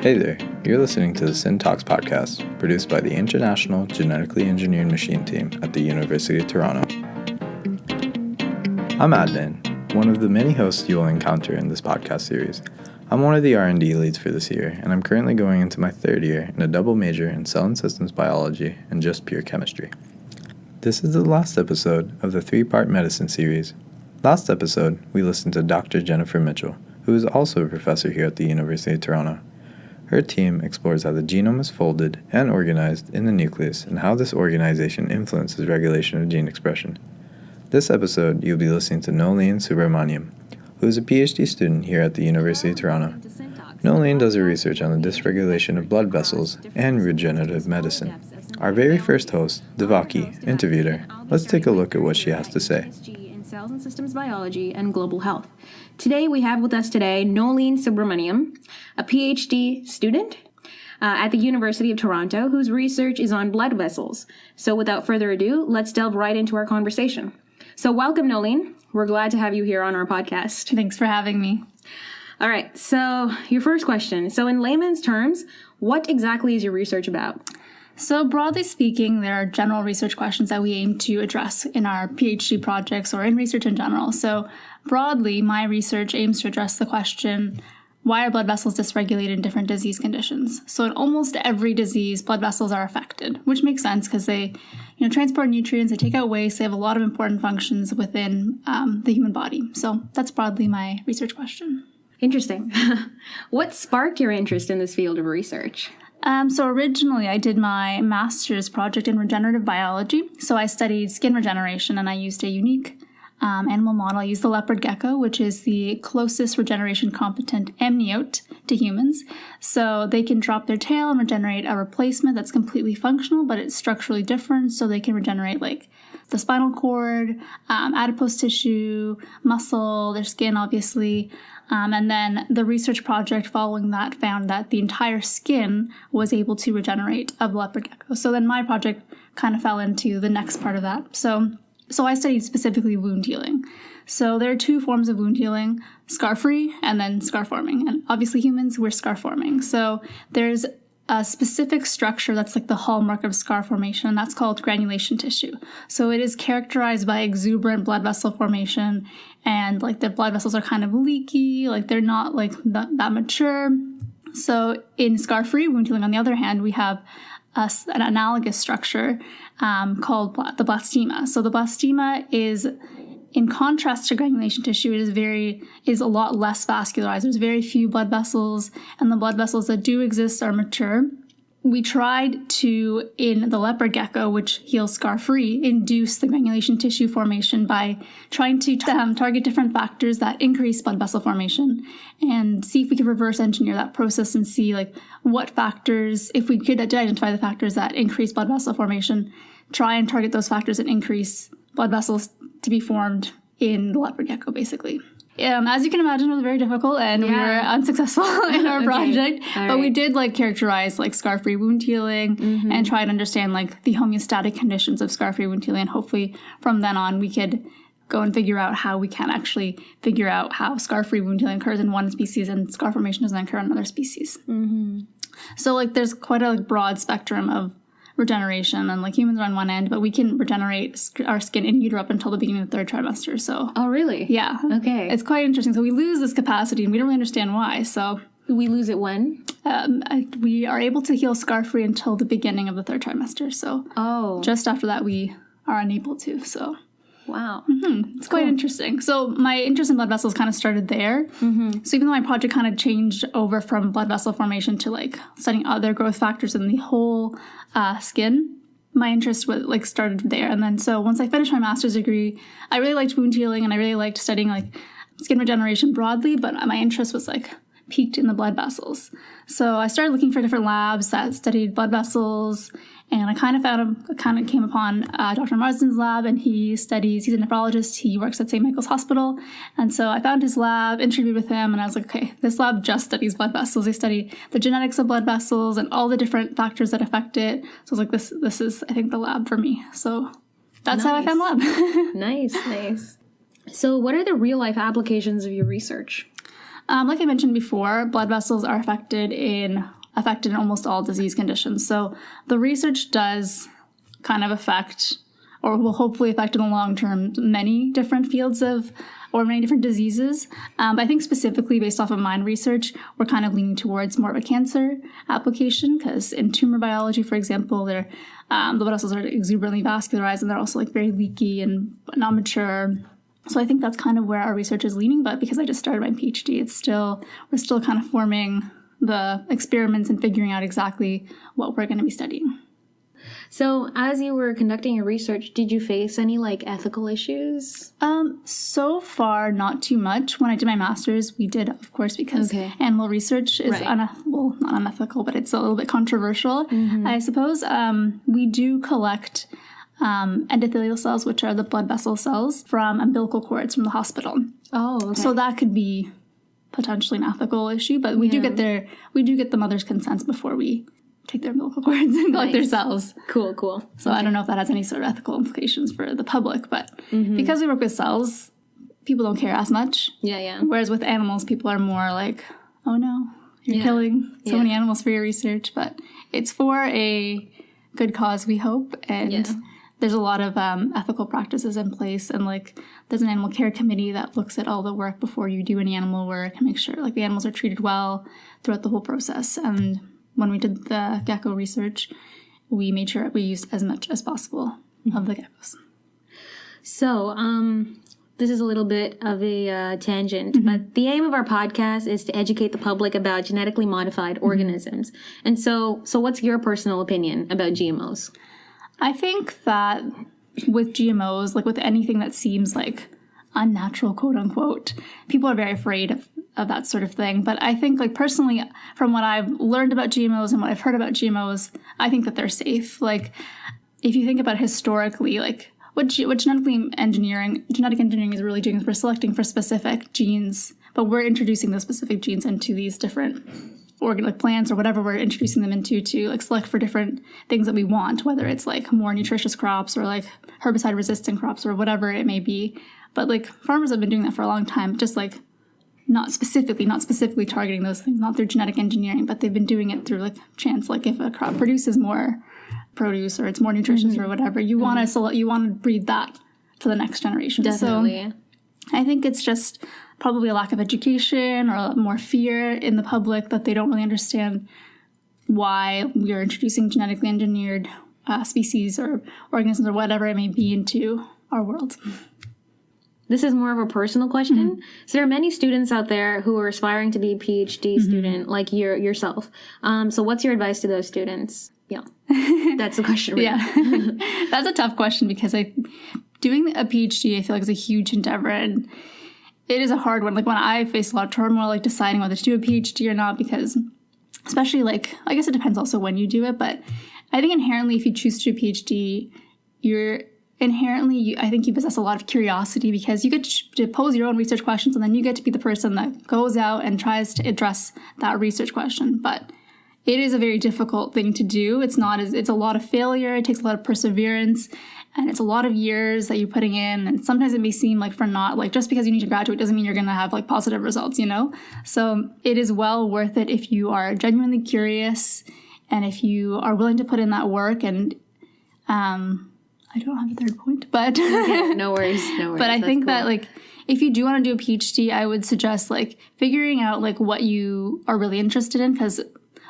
Hey there, you're listening to the Syntalks podcast, produced by the International Genetically Engineered Machine team at the University of Toronto. I'm Adnan, one of the many hosts you'll encounter in this podcast series. I'm one of the R&D leads for this year, and I'm currently going into my third year in a double major in cell and systems biology and just pure chemistry. This is the last episode of the three-part medicine series. Last episode, we listened to Dr. Jennifer Mitchell, who is also a professor here at the University of Toronto. Her team explores how the genome is folded and organized in the nucleus and how this organization influences regulation of gene expression. This episode, you'll be listening to Noeline Subramaniam, who is a PhD student here at the University of Toronto. Noeline does her research on the dysregulation of blood vessels and regenerative medicine. Our very first host, Devaki, interviewed her. Let's take a look at what she has to say. Cells and systems biology and global health. Today we have with us Noeline Subramaniam, a PhD student at the University of Toronto whose research is on blood vessels. So without further ado, let's delve right into our conversation. So welcome, Noeline. We're glad to have you here on our podcast. Thanks for having me. All right, so your first question. So in layman's terms, what exactly is your research about? So broadly speaking, there are general research questions that we aim to address in our PhD projects or in research in general. So broadly, my research aims to address the question, why are blood vessels dysregulated in different disease conditions? So in almost every disease, blood vessels are affected, which makes sense because they transport nutrients, they take out waste, they have a lot of important functions within the human body. So that's broadly my research question. Interesting. What sparked your interest in this field of research? So originally I did my master's project in regenerative biology. So I studied skin regeneration and I used a unique animal model. I used the leopard gecko, which is the closest regeneration competent amniote to humans. So they can drop their tail and regenerate a replacement that's completely functional, but it's structurally different. So they can regenerate like the spinal cord, adipose tissue, muscle, their skin, obviously. And then the research project following that found that the entire skin was able to regenerate of the leopard gecko. So then my project kind of fell into the next part of that. So I studied specifically wound healing. So there are two forms of wound healing, scar-free and then scar-forming. And obviously humans, we're scar-forming. So there's a specific structure that's like the hallmark of scar formation, and that's called granulation tissue. So it is characterized by exuberant blood vessel formation, and like the blood vessels are kind of leaky, like they're not like that mature. So in scar-free wound healing, on the other hand, we have an analogous structure called the blastema. So the blastema is, in contrast to granulation tissue, it is a lot less vascularized. There's very few blood vessels, and the blood vessels that do exist are mature. We tried to, in the leopard gecko, which heals scar-free, induce the granulation tissue formation by trying to target different factors that increase blood vessel formation and see if we could reverse engineer that process and see like what factors, if we could identify the factors that increase blood vessel formation, try and target those factors and increase blood vessels to be formed in the leopard gecko, basically. As you can imagine, it was very difficult, and we were unsuccessful in our project. But we did characterize scar-free wound healing and try to understand the homeostatic conditions of scar-free wound healing. And hopefully, from then on, we could go and figure out how we can actually figure out how scar-free wound healing occurs in one species and scar formation doesn't occur in another species. Mm-hmm. So there's quite a broad spectrum of regeneration, and humans are on one end, but we can regenerate our skin in utero up until the beginning of the third trimester. So really? Yeah. Okay. It's quite interesting. So we lose this capacity and we don't really understand why. So we lose it when? We are able to heal scar-free until the beginning of the third trimester. So just after that we are unable to. So wow. Mm-hmm. It's quite interesting. So my interest in blood vessels kind of started there. Mm-hmm. So even though my project kind of changed over from blood vessel formation to studying other growth factors in the whole skin, my interest was started there. And then so once I finished my master's degree, I really liked wound healing and I really liked studying skin regeneration broadly, but my interest was peaked in the blood vessels. So I started looking for different labs that studied blood vessels, and I kind of came upon Dr. Marsden's lab, and he's a nephrologist. He works at St. Michael's Hospital. And so I found his lab, interviewed with him, and I was like, okay, this lab just studies blood vessels. They study the genetics of blood vessels and all the different factors that affect it. So I was like, this is, I think, the lab for me. So that's how I found the lab. Nice. So what are the real-life applications of your research? Like I mentioned before, blood vessels are affected in almost all disease conditions. So the research does kind of affect, or will hopefully affect in the long term, many different fields or many different diseases. But I think specifically based off of mine research, we're kind of leaning towards more of a cancer application, because in tumor biology, for example, the blood vessels are exuberantly vascularized, and they're also like very leaky and not mature. So I think that's kind of where our research is leaning. But because I just started my PhD, we're still kind of forming the experiments and figuring out exactly what we're going to be studying. So as you were conducting your research, did you face any like ethical issues? So far, not too much. When I did my master's, we did, of course, because animal research is not unethical, but it's a little bit controversial, I suppose. We do collect endothelial cells, which are the blood vessel cells, from umbilical cords from the hospital. Oh, okay. So that could be potentially an ethical issue, but we do get the mother's consents before we take their umbilical cords and collect their cells. Cool. So I don't know if that has any sort of ethical implications for the public, but because we work with cells, people don't care as much. Yeah. Whereas with animals, people are more like, oh no, you're killing so many animals for your research. But it's for a good cause, we hope. And there's a lot of ethical practices in place. And like there's an animal care committee that looks at all the work before you do any animal work and make sure like the animals are treated well throughout the whole process. And when we did the gecko research, we made sure we used as much as possible of the geckos. So, this is a little bit of a tangent, but the aim of our podcast is to educate the public about genetically modified organisms. And so what's your personal opinion about GMOs? I think that with GMOs, like with anything that seems like unnatural, quote unquote, people are very afraid of that sort of thing. But I think, like, personally, from what I've learned about GMOs and what I've heard about GMOs, I think that they're safe. Like, if you think about historically, like, what genetic engineering is really doing is we're selecting for specific genes, but we're introducing those specific genes into these different like plants or whatever we're introducing them into to like select for different things that we want, whether it's like more nutritious crops or like herbicide resistant crops or whatever it may be. But like farmers have been doing that for a long time, just like not specifically targeting those things, not through genetic engineering, but they've been doing it through like chance. Like if a crop produces more produce or it's more nutritious or whatever, you want to breed that for the next generation. Definitely. So I think it's just probably a lack of education or more fear in the public that they don't really understand why we are introducing genetically engineered species or organisms or whatever it may be into our world. This is more of a personal question. So there are many students out there who are aspiring to be a PhD student like yourself. So what's your advice to those students? Yeah, that's the question. Really. Yeah, that's a tough question because doing a PhD I feel like is a huge endeavor and it is a hard one. Like when I face a lot of turmoil, like deciding whether to do a PhD or not, because especially like, I guess it depends also when you do it, but I think inherently if you choose to do a PhD, I think you possess a lot of curiosity because you get to pose your own research questions and then you get to be the person that goes out and tries to address that research question. But it is a very difficult thing to do. It's a lot of failure. It takes a lot of perseverance and it's a lot of years that you're putting in. And sometimes it may seem like just because you need to graduate doesn't mean you're going to have like positive results, you know? So it is well worth it if you are genuinely curious and if you are willing to put in that work. And I don't have a third point, but okay, no worries. But I think that like if you do want to do a PhD, I would suggest like figuring out like what you are really interested in, because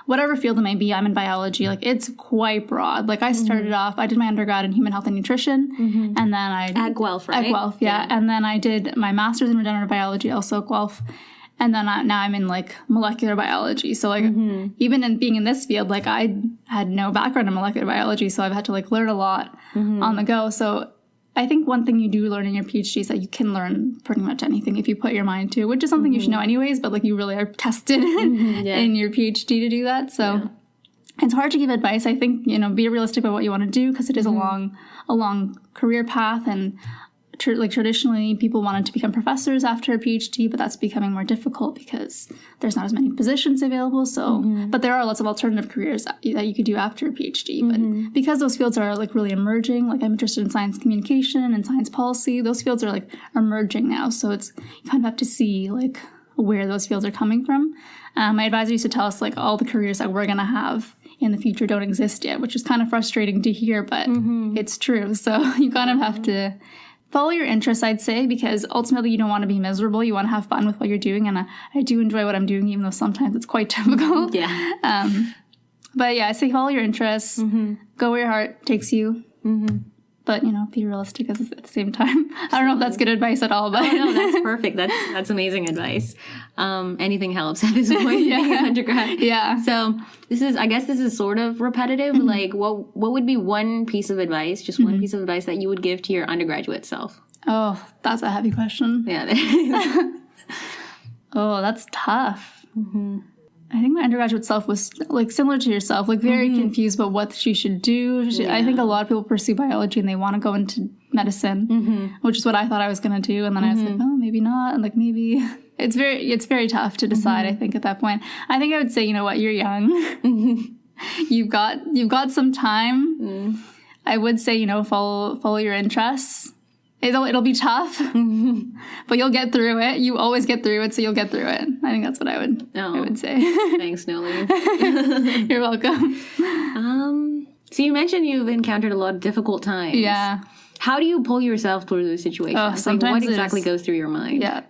whatever field it may be, I'm in biology, like it's quite broad. Like I started off, I did my undergrad in human health and nutrition, and then at Guelph, right? At Guelph, yeah. And then I did my master's in regenerative biology, also at Guelph. And then now I'm in like molecular biology. So like even in being in this field, like I had no background in molecular biology, so I've had to like learn a lot on the go. So I think one thing you do learn in your PhD is that you can learn pretty much anything if you put your mind to, which is something you should know anyways, but like you really are tested in your PhD to do that. So it's hard to give advice. I think, be realistic about what you want to do because it is a long career path. And traditionally people wanted to become professors after a PhD, but that's becoming more difficult because there's not as many positions available. So, but there are lots of alternative careers that you could do after a PhD. But because those fields are like really emerging, like I'm interested in science communication and science policy, those fields are like emerging now. So you kind of have to see like where those fields are coming from. My advisor used to tell us, like, all the careers that we're going to have in the future don't exist yet, which is kind of frustrating to hear, but it's true. So you kind of have to follow your interests, I'd say, because ultimately you don't want to be miserable. You want to have fun with what you're doing. And I do enjoy what I'm doing, even though sometimes it's quite difficult. Yeah. But yeah, I say follow your interests, go where your heart takes you. But, be realistic at the same time. I don't know if that's good advice at all, but No, that's perfect. That's amazing advice. Anything helps at this point. Being an undergrad. Yeah. So I guess this is sort of repetitive. Like, what would be one piece of advice, just one piece of advice that you would give to your undergraduate self? Oh, that's a heavy question. Yeah. Oh, that's tough. I think my undergraduate self was, like, similar to yourself, like, very confused about what she should do. I think a lot of people pursue biology and they want to go into medicine, which is what I thought I was going to do. And then I was like, oh, maybe not. And, like, maybe it's very tough to decide, I think, at that point. I think I would say, you know what, you're young. You've got some time. I would say, follow your interests. It'll be tough, but you'll get through it. You always get through it, so you'll get through it. I think that's what I would say. Thanks, Noeline. You're welcome. So you mentioned you've encountered a lot of difficult times. Yeah. How do you pull yourself through those situations? Oh, sometimes what exactly goes through your mind? Yeah.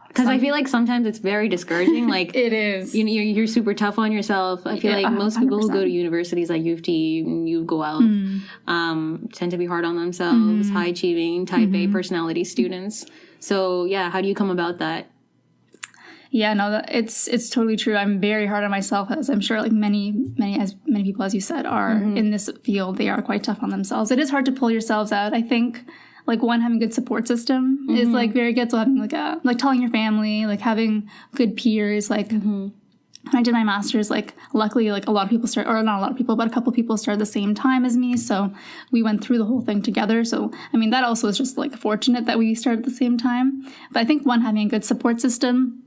Because I feel like sometimes it's very discouraging. Like, it is. You're super tough on yourself. I feel like most people who go to universities like U of T and you go out tend to be hard on themselves, high achieving, type A personality students. So yeah, how do you come about that? Yeah, no, it's totally true. I'm very hard on myself, as I'm sure like many people, as you said, are in this field. They are quite tough on themselves. It is hard to pull yourselves out. I think, like, one, having a good support system is, like, very good. So having, like telling your family, like, having good peers, like, when I did my master's, like, luckily, like, a lot of people or not a lot of people, but a couple people started the same time as me. So we went through the whole thing together. So, I mean, that also is just, like, fortunate that we started at the same time. But I think, one, having a good support system.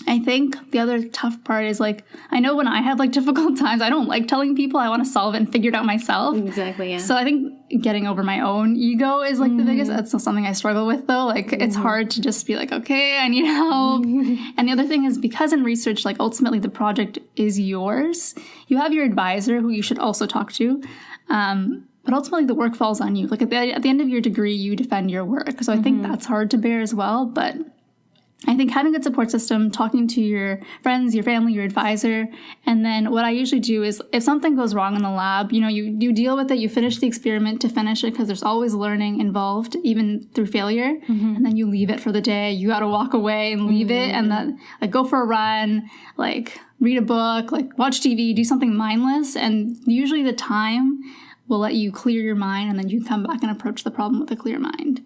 I think the other tough part is, like, I know when I have, like, difficult times, I don't like telling people. I want to solve it and figure it out myself. Exactly, yeah. So I think getting over my own ego is, like, the biggest. That's something I struggle with, though. Like, it's hard to just be like, okay, I need help. And the other thing is, because in research, like, ultimately the project is yours. You have your advisor who you should also talk to. But ultimately the work falls on you. Like, at the end of your degree, you defend your work. So I think that's hard to bear as well. But I think having a good support system, talking to your friends, your family, your advisor, and then what I usually do is if something goes wrong in the lab, you deal with it, you finish the experiment to finish it because there's always learning involved, even through failure, and then you leave it for the day. You got to walk away and leave it and then, like, go for a run, like, read a book, like, watch TV, do something mindless, and usually the time will let you clear your mind, and then you come back and approach the problem with a clear mind.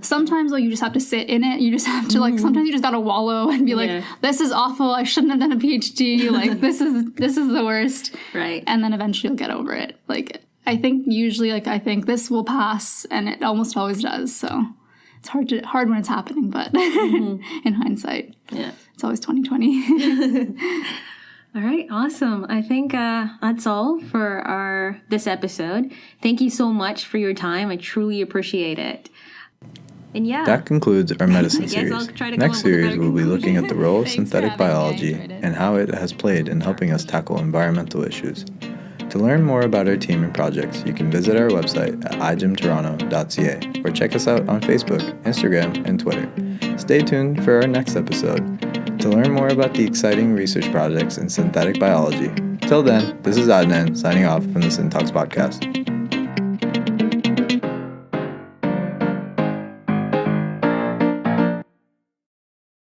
Sometimes, though, you just have to sit in it. You just have to, like, sometimes you just gotta wallow and be like, this is awful. I shouldn't have done a PhD. Like, this is the worst. Right. And then eventually you'll get over it. Like, I think usually, like, I think this will pass, and it almost always does. So it's hard when it's happening, but in hindsight, it's always 2020. All right, awesome. I think that's all for this episode. Thank you so much for your time. I truly appreciate it. And yeah. That concludes our medicine I guess I'll series. try to come Next up with a series, better we'll be looking at the role of Thanks for synthetic having me. I biology enjoyed it. and how it has played in helping us tackle environmental issues. To learn more about our team and projects, you can visit our website at igemtoronto.ca or check us out on Facebook, Instagram, and Twitter. Stay tuned for our next episode to learn more about the exciting research projects in synthetic biology. Till then, this is Adnan signing off from the Syntalks podcast.